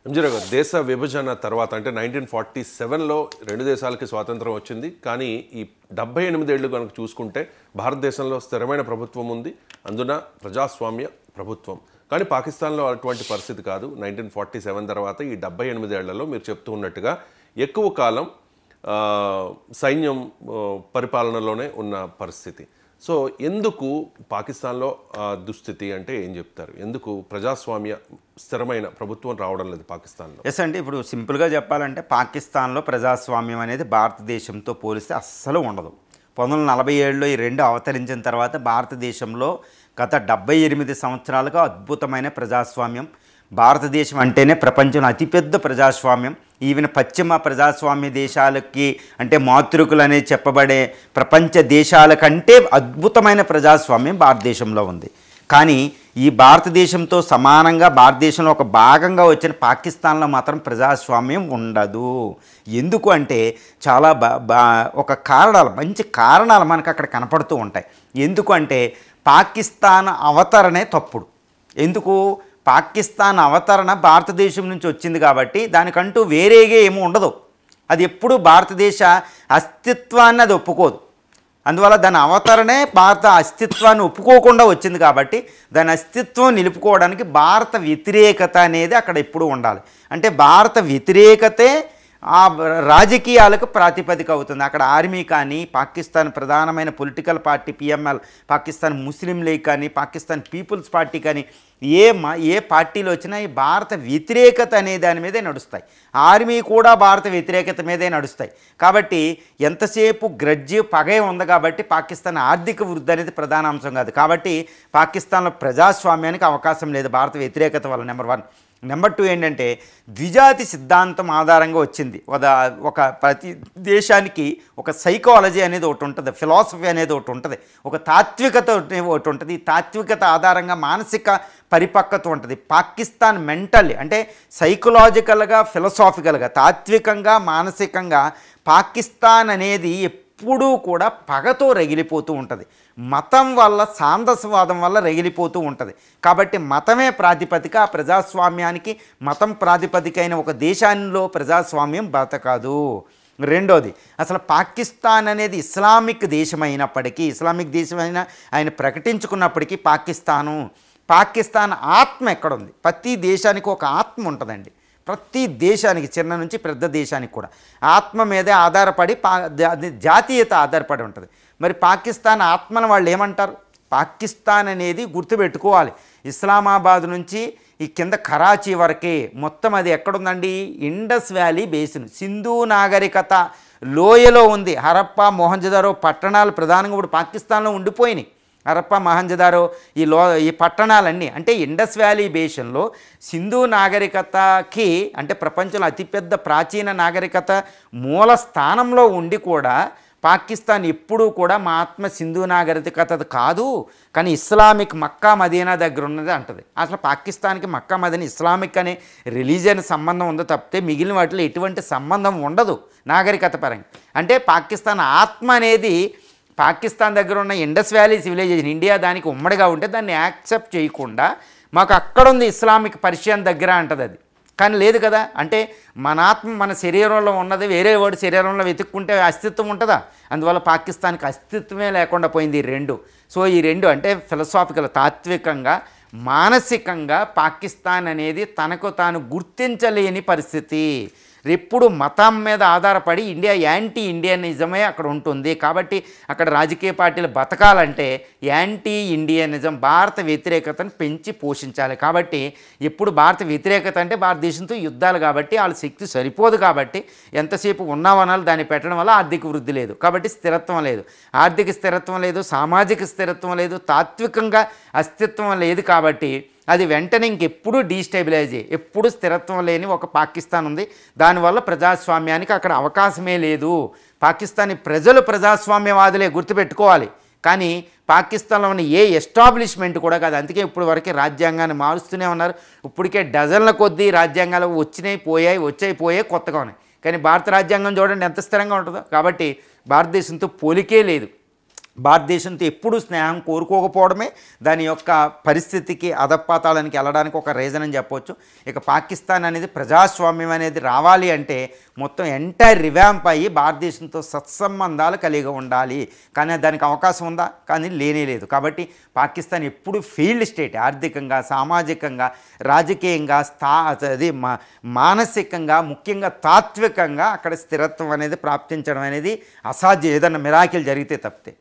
ఎంజీరావు గారు, దేశ విభజన తర్వాత అంటే 1947లో రెండు దేశాలకి స్వాతంత్రం వచ్చింది. కానీ ఈ 78 ఏళ్ళు కనుక చూసుకుంటే భారతదేశంలో స్థిరమైన ప్రభుత్వం ఉంది, అందున ప్రజాస్వామ్య ప్రభుత్వం. కానీ పాకిస్తాన్లో అటువంటి పరిస్థితి కాదు. 1947 తర్వాత ఈ 78 ఏళ్లలో మీరు చెప్తూ ఉన్నట్టుగా ఎక్కువ కాలం సైన్యం పరిపాలనలోనే ఉన్న పరిస్థితి. సో ఎందుకు పాకిస్తాన్లో దుస్థితి అంటే ఏం చెప్తారు? ఎందుకు ప్రజాస్వామ్య స్థిరమైన ప్రభుత్వం రావడం లేదు పాకిస్తాన్లో? ఎస్ అండి, ఇప్పుడు సింపుల్గా చెప్పాలంటే పాకిస్తాన్లో ప్రజాస్వామ్యం అనేది భారతదేశంతో పోలిస్తే అస్సలు ఉండదు. 1947లో ఈ రెండు అవతరించిన తర్వాత భారతదేశంలో గత 78 సంవత్సరాలుగా అద్భుతమైన ప్రజాస్వామ్యం. భారతదేశం అంటేనే ప్రపంచంలో అతిపెద్ద ప్రజాస్వామ్యం. ఈవెన్ పశ్చిమ ప్రజాస్వామ్య దేశాలకి అంటే మాతృకులు అనేది చెప్పబడే ప్రపంచ దేశాల కంటే అద్భుతమైన ప్రజాస్వామ్యం భారతదేశంలో ఉంది. కానీ ఈ భారతదేశంతో సమానంగా భారతదేశంలో ఒక భాగంగా వచ్చిన పాకిస్తాన్లో మాత్రం ప్రజాస్వామ్యం ఉండదు. ఎందుకు అంటే చాలా ఒక కారణాలు, మంచి కారణాలు మనకు అక్కడ కనపడుతూ ఉంటాయి. ఎందుకు అంటే పాకిస్తాన్ అవతరణే తప్పుడు. ఎందుకు? పాకిస్తాన్ అవతరణ భారతదేశం నుంచి వచ్చింది కాబట్టి దానికంటూ వేరేగా ఏమీ ఉండదు. అది ఎప్పుడూ భారతదేశ అస్తిత్వాన్ని అది ఒప్పుకోదు. అందువల్ల దాని అవతరణే భారత అస్తిత్వాన్ని ఒప్పుకోకుండా వచ్చింది కాబట్టి దాని అస్తిత్వం నిలుపుకోవడానికి భారత వ్యతిరేకత అనేది అక్కడ ఎప్పుడూ ఉండాలి. అంటే భారత వ్యతిరేకతే ఆ రాజకీయాలకు ప్రాతిపదిక అవుతుంది. అక్కడ ఆర్మీ కానీ, పాకిస్తాన్ ప్రధానమైన పొలిటికల్ పార్టీ పిఎంఎల్, పాకిస్తాన్ ముస్లిం లీగ్ కానీ, పాకిస్తాన్ పీపుల్స్ పార్టీ కానీ ఏ పార్టీలు వచ్చినా ఈ భారత వ్యతిరేకత అనే దాని మీదే నడుస్తాయి. ఆర్మీ కూడా భారత వ్యతిరేకత మీదే నడుస్తాయి. కాబట్టి ఎంతసేపు గ్రడ్జి పగే ఉంది కాబట్టి పాకిస్తాన్ ఆర్థిక వృద్ధి అనేది ప్రధాన అంశం కాదు. కాబట్టి పాకిస్తాన్లో ప్రజాస్వామ్యానికి అవకాశం లేదు భారత వ్యతిరేకత వల్ల. నెంబర్ 1. నెంబర్ 2 ఏంటంటే ద్విజాతి సిద్ధాంతం ఆధారంగా వచ్చింది. ఒక ప్రతి దేశానికి ఒక సైకాలజీ అనేది ఒకటి ఉంటుంది, ఫిలాసఫీ అనేది ఒకటి ఉంటుంది, ఒక తాత్వికత ఒకటి ఉంటుంది. ఈ తాత్వికత ఆధారంగా మానసిక పరిపక్వత ఉంటుంది. పాకిస్తాన్ మెంటల్లీ అంటే సైకలాజికల్గా, ఫిలసాఫికల్గా, తాత్వికంగా, మానసికంగా పాకిస్తాన్ అనేది ఎప్పుడూ కూడా పగతో రగిలిపోతూ ఉంటుంది. మతం వల్ల, సాందస్వాదం వల్ల రగిలిపోతూ ఉంటుంది. కాబట్టి మతమే ప్రాతిపదిక. ఆ ప్రజాస్వామ్యానికి మతం ప్రాతిపదిక అయిన ఒక దేశాల్లో ప్రజాస్వామ్యం బతకదు. రెండోది, అసలు పాకిస్తాన్ అనేది ఇస్లామిక్ దేశమైనప్పటికీ, ఇస్లామిక్ దేశమైన ఆయన ప్రకటించుకున్నప్పటికీ పాకిస్తాన్ ఆత్మ ఎక్కడుంది? ప్రతి దేశానికి ఒక ఆత్మ ఉంటుందండి. ప్రతి దేశానికి, చిన్న నుంచి పెద్ద దేశానికి కూడా ఆత్మ మీదే ఆధారపడి జాతీయత ఆధారపడి ఉంటుంది. మరి పాకిస్తాన్ ఆత్మను వాళ్ళు ఏమంటారు? పాకిస్తాన్ అనేది గుర్తుపెట్టుకోవాలి, ఇస్లామాబాద్ నుంచి ఈ కింద కరాచీ వరకే మొత్తం అది ఎక్కడుందండి? ఇండస్ వ్యాలీ బేసిన్, సింధు నాగరికత లోయలో ఉంది. హరప్పా, మొహంజదారో పట్టణాలు ప్రధానంగా ఇప్పుడు పాకిస్తాన్లో ఉండిపోయినాయి. హరప్పా, మొహంజదారో ఈ పట్టణాలన్నీ అంటే ఇండస్ వ్యాలీ బేసిన్లో సింధు నాగరికతకి అంటే ప్రపంచంలో అతిపెద్ద ప్రాచీన నాగరికత మూల స్థానంలో ఉండి కూడా పాకిస్తాన్ ఎప్పుడూ కూడా మా ఆత్మ సింధు నాగరికత కాదు, కానీ ఇస్లామిక్ మక్కా మదీనా దగ్గర ఉన్నది అంటది. అసలు పాకిస్తాన్కి మక్కా మదీనా ఇస్లామిక్ అనే రిలీజియన్ సంబంధం ఉందో తప్పితే మిగిలిన వాటిలో ఎటువంటి సంబంధం ఉండదు నాగరికత పరంగా. అంటే పాకిస్తాన్ ఆత్మ అనేది పాకిస్తాన్ దగ్గర ఉన్న ఇండస్ వ్యాలీ సివిలైజేషన్, ఇండియా దానికి ఉమ్మడిగా ఉంటే దాన్ని యాక్సెప్ట్ చేయకుండా మాకు అక్కడ ఉంది ఇస్లామిక్ పర్షియన్ దగ్గర అంటది. అది కానీ లేదు కదా. అంటే మన ఆత్మ మన శరీరంలో ఉన్నది వేరే వాడి శరీరంలో వెతుక్కుంటే అస్తిత్వం ఉంటుందా? అందువల్ల పాకిస్తాన్కి అస్తిత్వమే లేకుండా పోయింది ఈ రెండు. సో ఈ రెండు అంటే ఫిలసాఫికల్, తాత్వికంగా, మానసికంగా పాకిస్తాన్ అనేది తనకు తాను గుర్తించలేని పరిస్థితి. ఎప్పుడు మతం మీద ఆధారపడి ఇండియా యాంటీ ఇండియనిజమే అక్కడ ఉంటుంది. కాబట్టి అక్కడ రాజకీయ పార్టీలు బతకాలంటే యాంటీ ఇండియనిజం, భారత వ్యతిరేకతను పెంచి పోషించాలి. కాబట్టి ఎప్పుడు భారత వ్యతిరేకత అంటే భారతదేశంతో యుద్ధాలు కాబట్టి వాళ్ళ శక్తి సరిపోదు. కాబట్టి ఎంతసేపు ఉన్నవనాలు దాన్ని పెట్టడం వల్ల ఆర్థిక వృద్ధి లేదు, కాబట్టి స్థిరత్వం లేదు, ఆర్థిక స్థిరత్వం లేదు, సామాజిక స్థిరత్వం లేదు, తాత్వికంగా అస్తిత్వం లేదు. కాబట్టి అది వెంటనే ఇంకెప్పుడు డీస్టెబిలైజ్ అయ్యి ఎప్పుడు స్థిరత్వం లేని ఒక పాకిస్తాన్ ఉంది. దానివల్ల ప్రజాస్వామ్యానికి అక్కడ అవకాశమే లేదు. పాకిస్తానీ ప్రజలు ప్రజాస్వామ్యవాదులే, గుర్తుపెట్టుకోవాలి. కానీ పాకిస్తాన్లో ఉన్న ఏ ఎస్టాబ్లిష్మెంట్ కూడా కాదు. అందుకే ఇప్పుడు వరకు రాజ్యాంగాన్ని మారుస్తూనే ఉన్నారు. ఇప్పటికే డజన్ల కొద్దీ రాజ్యాంగాలు వచ్చాయి పోయాయి కొత్తగా ఉన్నాయి. కానీ భారత రాజ్యాంగం చూడండి ఎంత స్థిరంగా ఉంటుందో. కాబట్టి భారతదేశంతో పోలికే లేదు. భారతదేశంతో ఎప్పుడూ స్నేహం కోరుకోకపోవడమే దాని యొక్క పరిస్థితికి అధపాతాళానికి వెళ్ళడానికి ఒక రీజన్ అని చెప్పవచ్చు. ఇక పాకిస్తాన్ అనేది ప్రజాస్వామ్యం అనేది రావాలి అంటే మొత్తం ఎంటైర్ రివ్యాంప్ అయ్యి భారతదేశంతో సత్సంబంధాలు కలిగి ఉండాలి. కానీ దానికి అవకాశం ఉందా? కానీ లేనే లేదు. కాబట్టి పాకిస్తాన్ ఎప్పుడు ఫెయిల్డ్ స్టేట్, ఆర్థికంగా, సామాజికంగా, రాజకీయంగా, మానసికంగా, ముఖ్యంగా తాత్వికంగా అక్కడ స్థిరత్వం అనేది ప్రాప్తించడం అనేది అసాధ్యం, ఏదన్నా మిరాకిల్ జరిగితే తప్పితే.